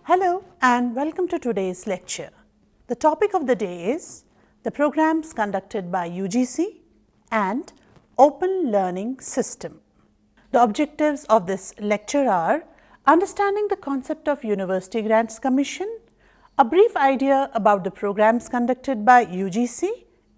Hello and welcome to today's lecture. The topic of the day is the programs conducted by UGC and Open Learning System. The objectives of this lecture are understanding the concept of University Grants Commission, a brief idea about the programs conducted by UGC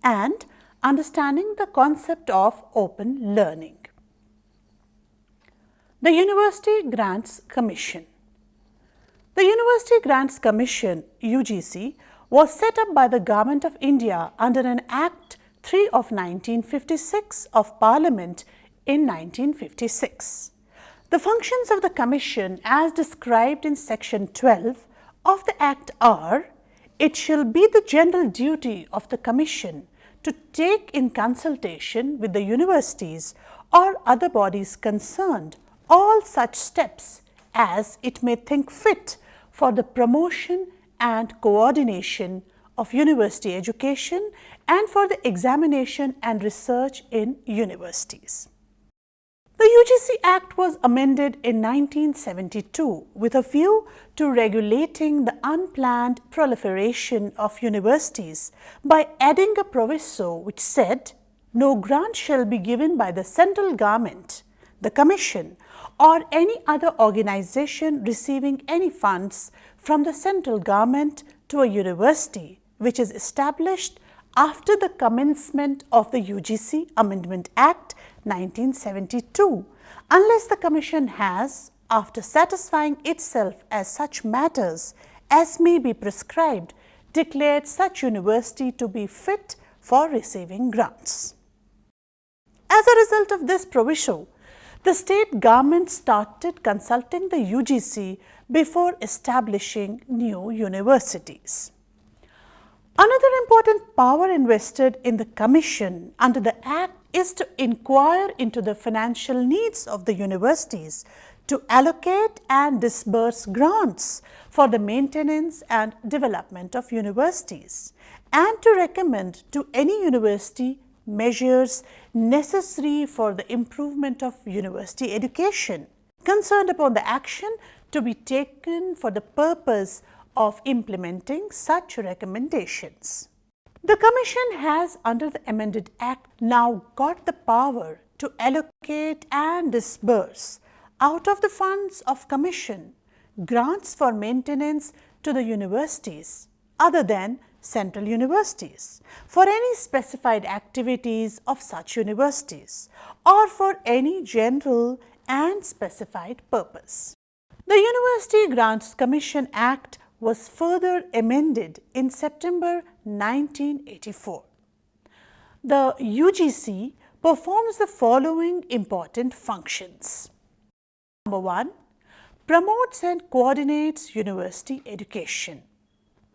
and understanding the concept of open learning. The University Grants Commission. The University Grants Commission (UGC) was set up by the Government of India under an Act 3 of 1956 of Parliament in 1956. The functions of the Commission as described in Section 12 of the Act are: it shall be the general duty of the Commission to take in consultation with the universities or other bodies concerned all such steps as it may think fit for the promotion and coordination of university education and for the examination and research in universities. The UGC Act was amended in 1972 with a view to regulating the unplanned proliferation of universities by adding a proviso which said, "No grant shall be given by the central government, the Commission, or any other organization receiving any funds from the central government to a university which is established after the commencement of the UGC Amendment Act 1972, unless the Commission has, after satisfying itself as such matters as may be prescribed, declared such university to be fit for receiving grants." As a result of this proviso, the state government started consulting the UGC before establishing new universities. Another important power invested in the Commission under the Act is to inquire into the financial needs of the universities, to allocate and disburse grants for the maintenance and development of universities, and to recommend to any university measures necessary for the improvement of university education, concerned upon the action to be taken for the purpose of implementing such recommendations. The Commission has, under the amended Act, now got the power to allocate and disburse out of the funds of Commission grants for maintenance to the universities other than central universities, for any specified activities of such universities, or for any general and specified purpose. The University Grants Commission Act was further amended in September 1984. The UGC performs the following important functions. Number 1. Promotes and coordinates university education.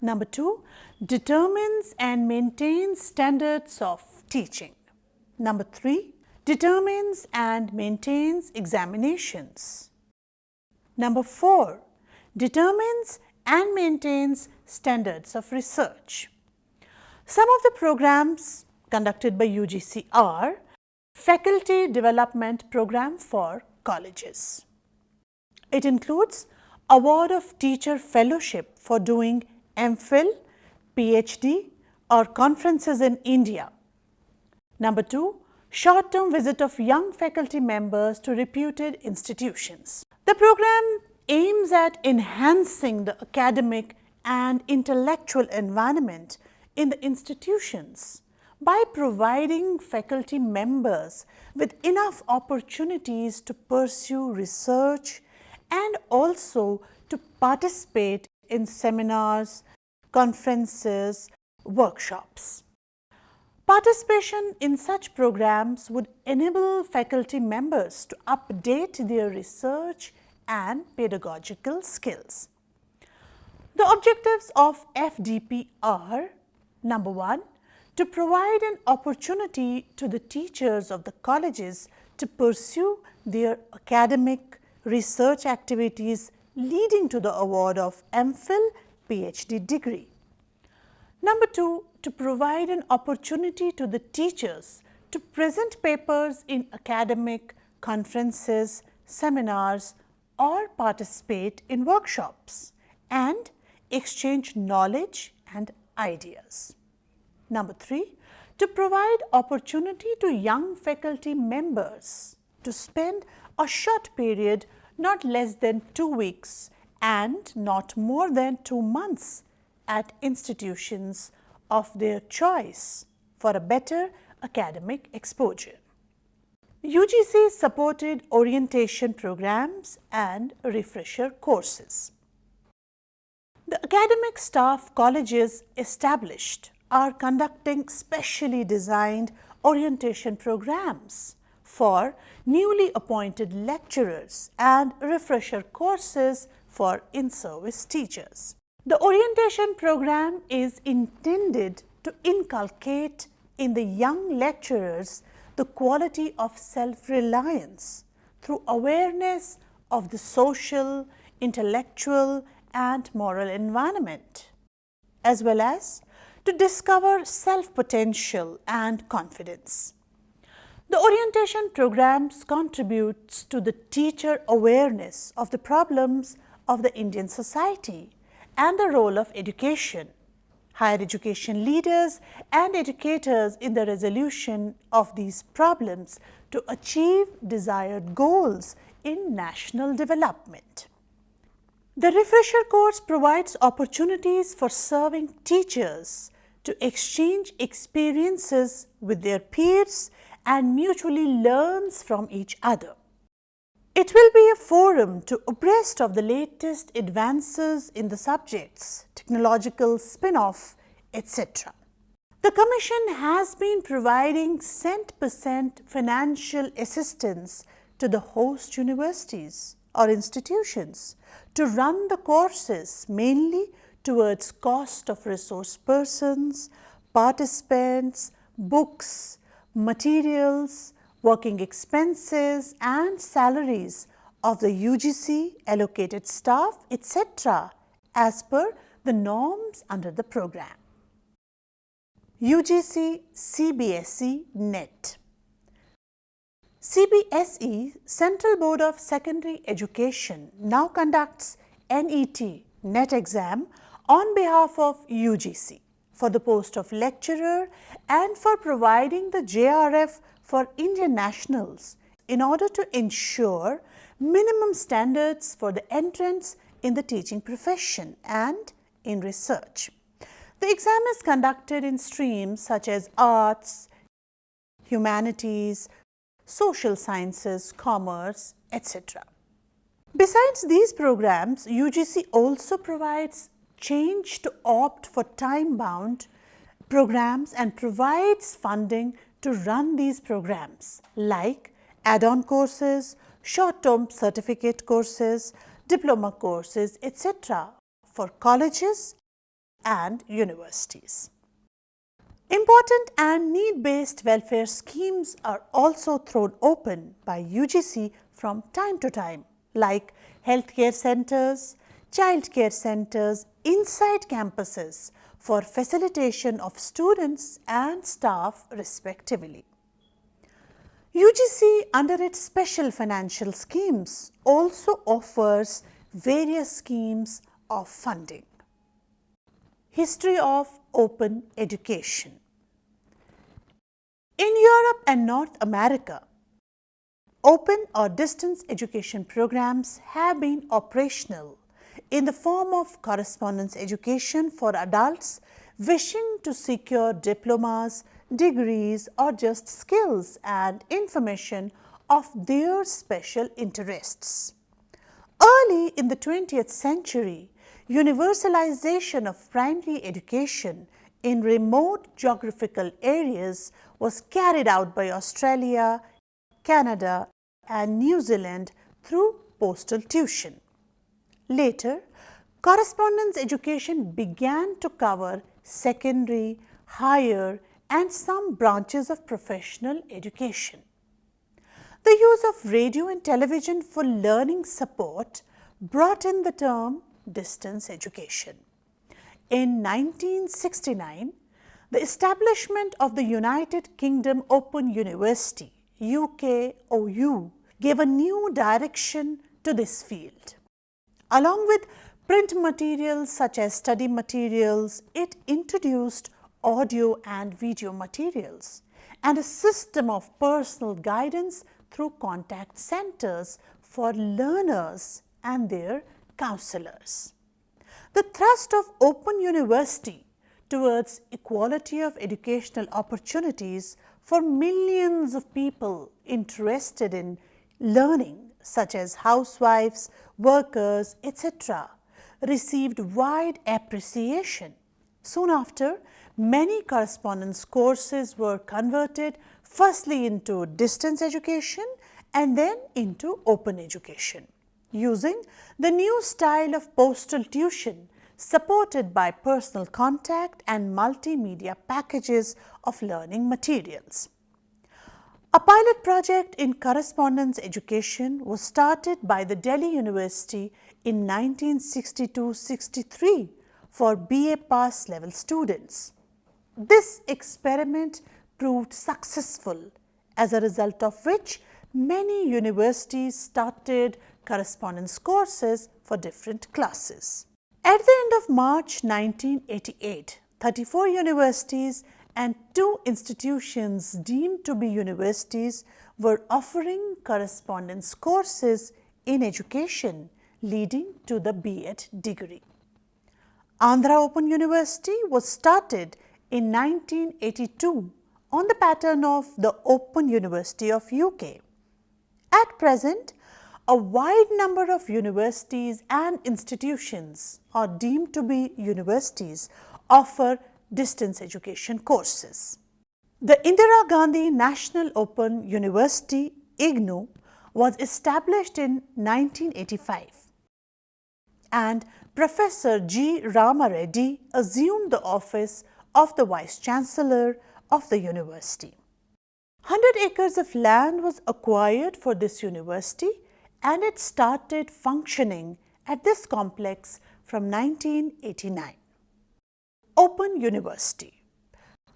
Number 2. Determines and maintains standards of teaching. Number 3. Determines and maintains examinations. Number 4. Determines and maintains standards of research. Some of the programs conducted by UGC are: Faculty Development Program for colleges. It includes award of teacher fellowship for doing MPhil, PhD or conferences in India. Number 2, short-term visit of young faculty members to reputed institutions. The program aims at enhancing the academic and intellectual environment in the institutions by providing faculty members with enough opportunities to pursue research and also to participate in seminars, conferences, workshops. Participation in such programs would enable faculty members to update their research and pedagogical skills. The objectives of FDP are: Number 1, to provide an opportunity to the teachers of the colleges to pursue their academic research activities leading to the award of MPhil, PhD degree. Number 2, to provide an opportunity to the teachers to present papers in academic conferences, seminars, or participate in workshops. and exchange knowledge and ideas. Number 3, to provide opportunity to young faculty members to spend a short period not less than 2 weeks and not more than 2 months at institutions of their choice for a better academic exposure. UGC supported orientation programs and refresher courses. The academic staff colleges established are conducting specially designed orientation programs for newly appointed lecturers and refresher courses for in-service teachers. The orientation program is intended to inculcate in the young lecturers the quality of self-reliance through awareness of the social, intellectual, and moral environment, as well as to discover self-potential and confidence. The orientation programs contributes to the teacher awareness of the problems of the Indian society and the role of education, higher education leaders and educators in the resolution of these problems to achieve desired goals in national development. The refresher course provides opportunities for serving teachers to exchange experiences with their peers and mutually learns from each other. It will be a forum to abreast of the latest advances in the subjects, technological spin-off, etc. The Commission has been providing cent% financial assistance to the host universities or institutions to run the courses mainly towards cost of resource persons, participants, books, materials, working expenses and salaries of the UGC allocated staff, etc. as per the norms under the program. UGC CBSE NET. CBSE, Central Board of Secondary Education, now conducts NET exam on behalf of UGC for the post of lecturer and for providing the JRF for Indian nationals in order to ensure minimum standards for the entrance in the teaching profession and in research. The exam is conducted in streams such as arts, humanities, social sciences, commerce, etc. Besides these programs, UGC also provides change to opt for time-bound programs and provides funding to run these programs like add-on courses, short-term certificate courses, diploma courses, etc. for colleges and universities. Important and need-based welfare schemes are also thrown open by UGC from time to time, like healthcare centers, childcare centers inside campuses for facilitation of students and staff respectively. UGC, under its special financial schemes, also offers various schemes of funding. History of open education. In Europe and North America, open or distance education programs have been operational in the form of correspondence education for adults wishing to secure diplomas, degrees, or just skills and information of their special interests. Early in the 20th century, universalization of primary education in remote geographical areas was carried out by Australia, Canada, and New Zealand through postal tuition. Later, correspondence education began to cover secondary, higher, and some branches of professional education. The use of radio and television for learning support brought in the term distance education. In 1969, the establishment of the United Kingdom Open University, UKOU, gave a new direction to this field. Along with print materials such as study materials, it introduced audio and video materials and a system of personal guidance through contact centers for learners and their counselors. The thrust of Open University towards equality of educational opportunities for millions of people interested in learning, such as housewives, workers, etc., received wide appreciation. Soon after, many correspondence courses were converted firstly into distance education and then into open education, using the new style of postal tuition supported by personal contact and multimedia packages of learning materials. A pilot project in correspondence education was started by the Delhi University in 1962-63 for BA pass level students. This experiment proved successful, as a result of which many universities started correspondence courses for different classes. At the end of March 1988, 34 universities and 2 institutions deemed to be universities were offering correspondence courses in education leading to the B.Ed degree. Andhra Open University was started in 1982 on the pattern of the Open University of UK. At present, a wide number of universities and institutions are deemed to be universities offer distance education courses. The Indira Gandhi National Open University IGNOU was established in 1985 and Professor G. Rama Reddy assumed the office of the Vice Chancellor of the university. 100 acres of land was acquired for this university and it started functioning at this complex from 1989. Open University.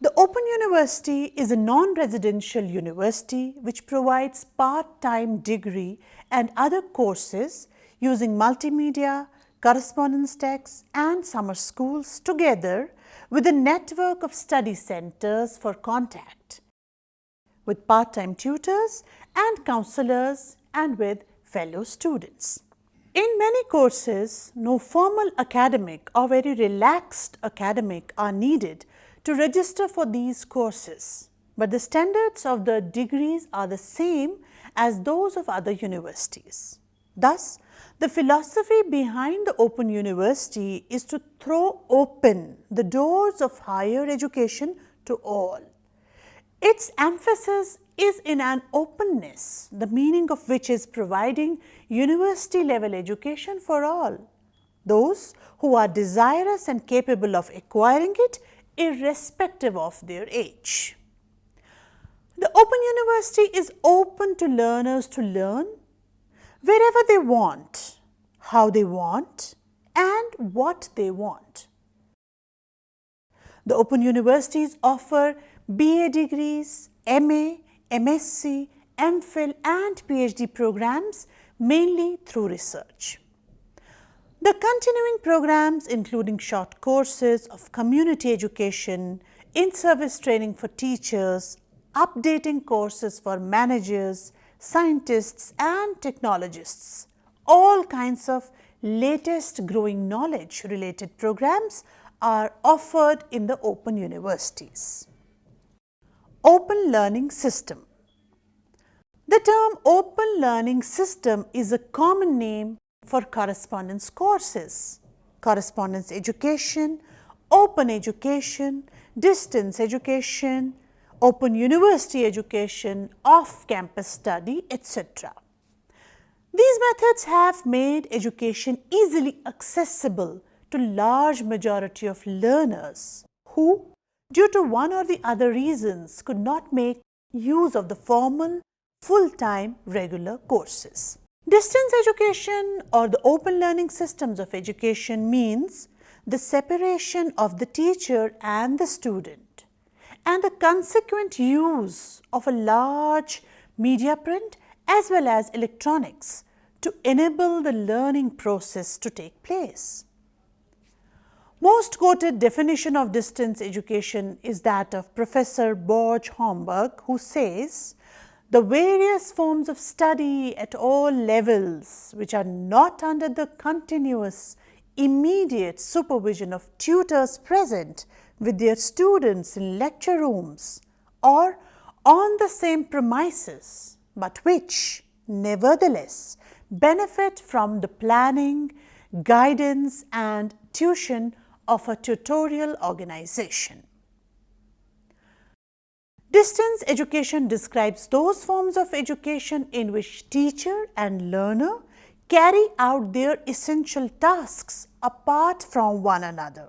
The Open University is a non-residential university which provides part-time degree and other courses using multimedia, correspondence texts and summer schools together with a network of study centers for contact, with part-time tutors and counselors and with fellow students. In many courses, no formal academic or very relaxed academic are needed to register for these courses, but the standards of the degrees are the same as those of other universities. Thus, the philosophy behind the Open University is to throw open the doors of higher education to all. Its emphasis is in an openness, the meaning of which is providing university level education for all, those who are desirous and capable of acquiring it irrespective of their age. The Open University is open to learners to learn wherever they want, how they want and what they want. The Open Universities offer BA degrees, MA, MSc, MPhil and PhD programs mainly through research. The continuing programs including short courses of community education, in-service training for teachers, updating courses for managers, scientists and technologists, all kinds of latest growing knowledge related programs are offered in the Open Universities. Open Learning System. The term Open Learning System is a common name for correspondence courses, correspondence education, open education, distance education, open university education, off-campus study, etc. These methods have made education easily accessible to large majority of learners who, due to one or the other reasons, could not make use of the formal, full-time regular courses. Distance education or the open learning systems of education means the separation of the teacher and the student and the consequent use of a large media print as well as electronics to enable the learning process to take place. Most quoted definition of distance education is that of Professor Borge Homburg, who says, the various forms of study at all levels which are not under the continuous, immediate supervision of tutors present with their students in lecture rooms or on the same premises, but which, nevertheless, benefit from the planning, guidance and tuition of a tutorial organization. Distance education describes those forms of education in which teacher and learner carry out their essential tasks apart from one another.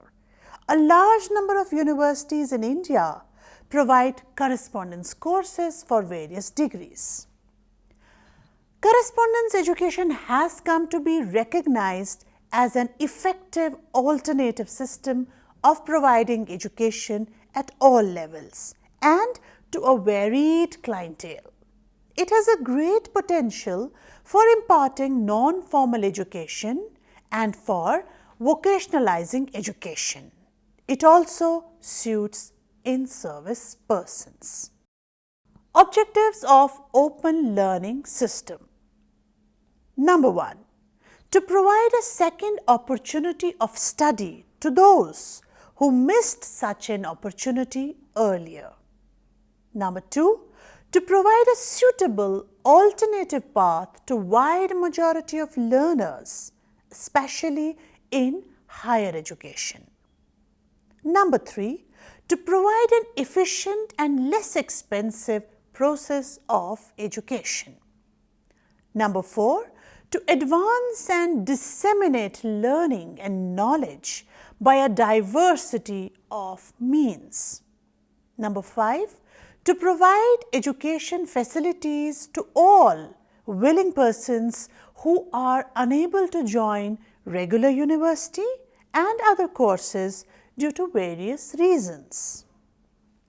A large number of universities in India provide correspondence courses for various degrees. Correspondence education has come to be recognized as an effective alternative system of providing education at all levels and to a varied clientele. It has a great potential for imparting non-formal education and for vocationalizing education. It also suits in-service persons. Objectives of open learning system. Number 1. To provide a second opportunity of study to those who missed such an opportunity earlier. Number 2. To provide a suitable alternative path to wide majority of learners, especially in higher education. Number 3. To provide an efficient and less expensive process of education. Number 4. To advance and disseminate learning and knowledge by a diversity of means. Number 5. To provide education facilities to all willing persons who are unable to join regular university and other courses due to various reasons.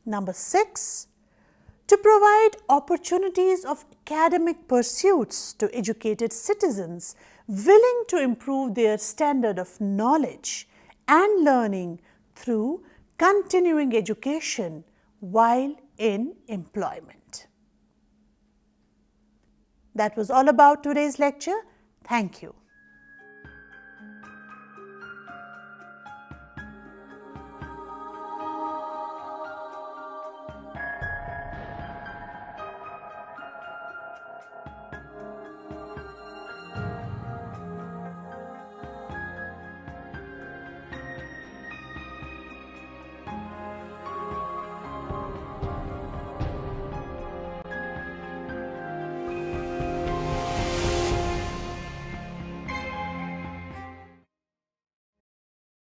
Number 6. To provide opportunities of academic pursuits to educated citizens willing to improve their standard of knowledge and learning through continuing education while in employment. That was all about today's lecture. Thank you.